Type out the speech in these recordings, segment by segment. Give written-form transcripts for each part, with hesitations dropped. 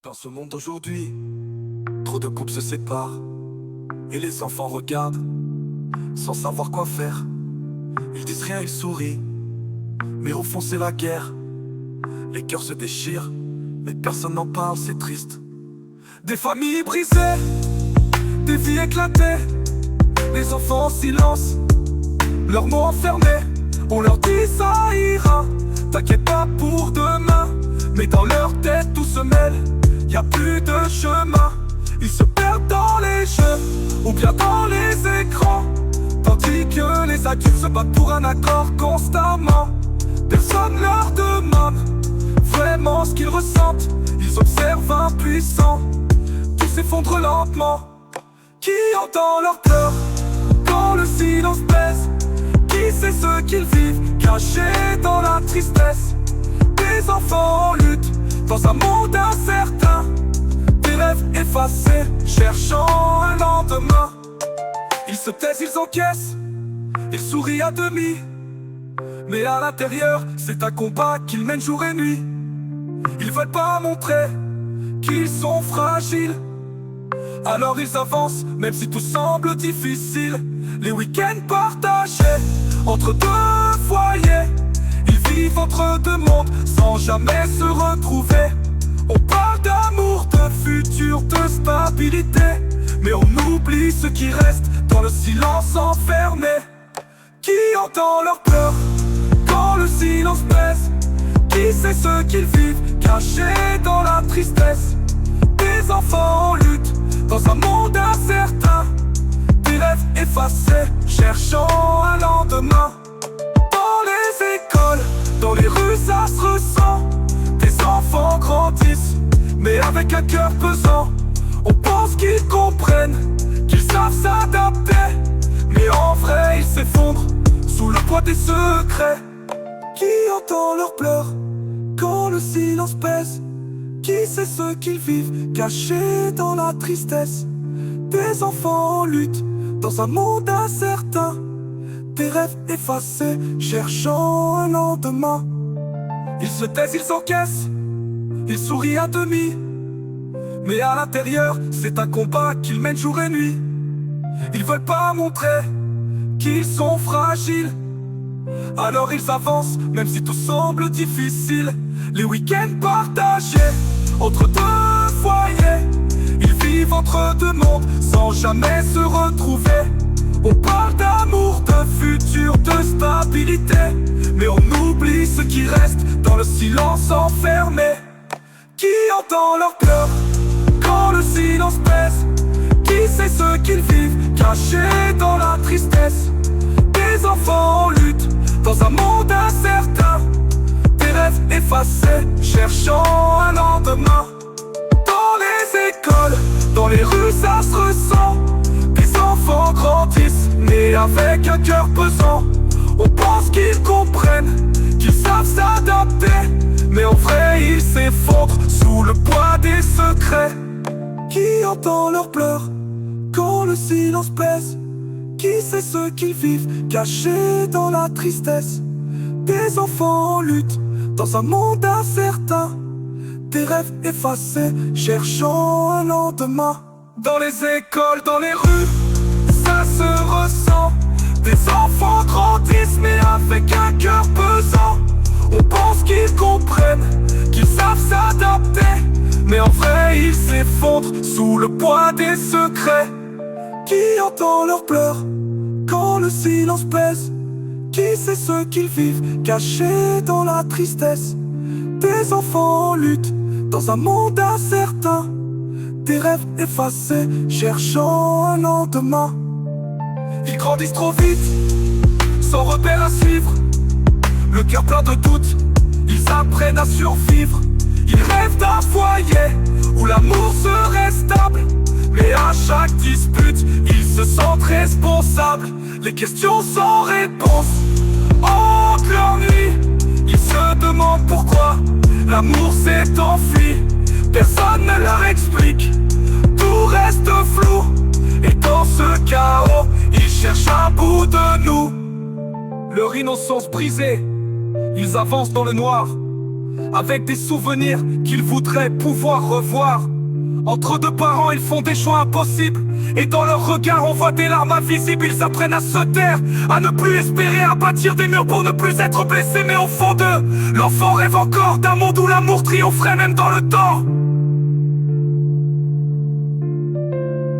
Dans ce monde d'aujourd'hui, trop de couples se séparent et les enfants regardent sans savoir quoi faire. Ils disent rien, ils sourient, mais au fond c'est la guerre. Les cœurs se déchirent, mais personne n'en parle, c'est triste. Des familles brisées, des vies éclatées, les enfants en silence, leurs mots enfermés. On leur dit ça ira, t'inquiète pas pour demain. Mais dans leur tête tout se mêle, y a plus de chemin. Ils se perdent dans les jeux ou bien dans les écrans, tandis que les adultes se battent pour un accord constamment. Personne leur demande vraiment ce qu'ils ressentent. Ils observent impuissants, tout s'effondre lentement. Qui entend leurs pleurs quand le silence pèse? Qui sait ce qu'ils vivent cachés dans la tristesse? Des enfants en lutte dans un monde incertain, des rêves effacés cherchant un lendemain. Ils se taisent, ils encaissent, ils sourient à demi, mais à l'intérieur c'est un combat qu'ils mènent jour et nuit. Ils veulent pas montrer qu'ils sont fragiles, alors ils avancent même si tout semble difficile. Les week-ends partagés entre deux foyers, ils vivent entre deux mondes sans jamais se retrouver. On parle d'amour, de futur, de stabilité, mais on oublie ce qui reste dans le silence enfermé. Qui entend leurs pleurs quand le silence pèse? Qui sait ce qu'ils vivent cachés dans la tristesse? Des enfants en lutte dans un monde incertain, des rêves effacés cherchant un lendemain. Dans les écoles, dans les rues ça se ressent, des enfants grandissent, mais avec un cœur pesant. On pense qu'ils comprennent, qu'ils savent s'adapter, mais en vrai ils s'effondrent sous le poids des secrets. Qui entend leurs pleurs quand le silence pèse? Qui sait ce qu'ils vivent cachés dans la tristesse? Des enfants en lutte dans un monde incertain, des rêves effacés cherchant un lendemain. Ils se taisent, ils encaissent, ils sourient à demi, mais à l'intérieur c'est un combat qu'ils mènent jour et nuit. Ils veulent pas montrer qu'ils sont fragiles, alors ils avancent même si tout semble difficile. Les week-ends partagés entre deux foyers, ils vivent entre deux mondes sans jamais se retrouver. On parle d'amour, de futur, de stabilité, mais on oublie ce qui reste dans le silence enfermé. Qui entend leurs pleurs quand le silence pèse? Qui sait ce qu'ils vivent cachés dans la tristesse? Des enfants en lutte dans un monde incertain, des rêves effacés cherchant un lendemain. Dans les écoles, dans les rues ça se ressent, des enfants grandissent, mais avec un cœur pesant. On pense qu'ils comprennent, qu'ils savent s'adapter, mais en vrai ils s'effondrent sous le poids des secrets. Qui entend leurs pleurs quand le silence pèse? Qui sait ce qu'ils vivent cachés dans la tristesse? Des enfants en lutte dans un monde incertain, des rêves effacés cherchant un lendemain. Dans les écoles, dans les rues, ça se ressent, des enfants grandissent mais avec un cœur pesant. On pense qu'ils comprennent, qu'ils savent s'adapter, mais en vrai ils s'effondrent sous le poids des secrets. Qui entend leurs pleurs quand le silence pèse? Qui sait ce qu'ils vivent cachés dans la tristesse? Des enfants en lutte dans un monde incertain, des rêves effacés cherchant un lendemain. Ils grandissent trop vite, sans repère à suivre, le cœur plein de doutes, ils apprennent à survivre. Ils rêvent d'un foyer où l'amour serait stable, mais à chaque dispute, ils se sentent responsables. Les questions sans réponse hantent leur nuit. Ils se demandent pourquoi l'amour s'est enfui. Personne ne leur explique, tout reste flou. Et dans ce chaos, ils cherchent un bout de nous. Leur innocence brisée, ils avancent dans le noir, avec des souvenirs qu'ils voudraient pouvoir revoir. Entre deux parents, ils font des choix impossibles, et dans leur regard, on voit des larmes invisibles. Ils apprennent à se taire, à ne plus espérer, à bâtir des murs pour ne plus être blessés. Mais au fond d'eux, l'enfant rêve encore d'un monde où l'amour triompherait même dans le temps.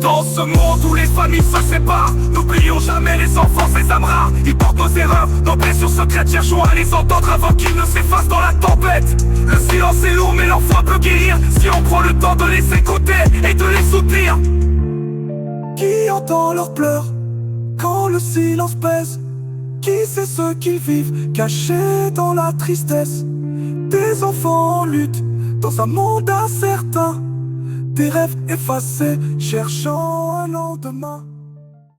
Dans ce monde où les familles se séparent, n'oublions jamais les enfants, ces âmes rares. Ils portent nos erreurs, nos blessures secrètes, cherchons à les entendre avant qu'ils ne s'effacent dans la tempête. Le silence est lourd mais l'enfant peut guérir, si on prend le temps de les écouter et de les soutenir. Qui entend leurs pleurs quand le silence pèse? Qui sait ce qu'ils vivent, cachés dans la tristesse? Des enfants en lutte, dans un monde incertain, des rêves effacés, cherchant un lendemain.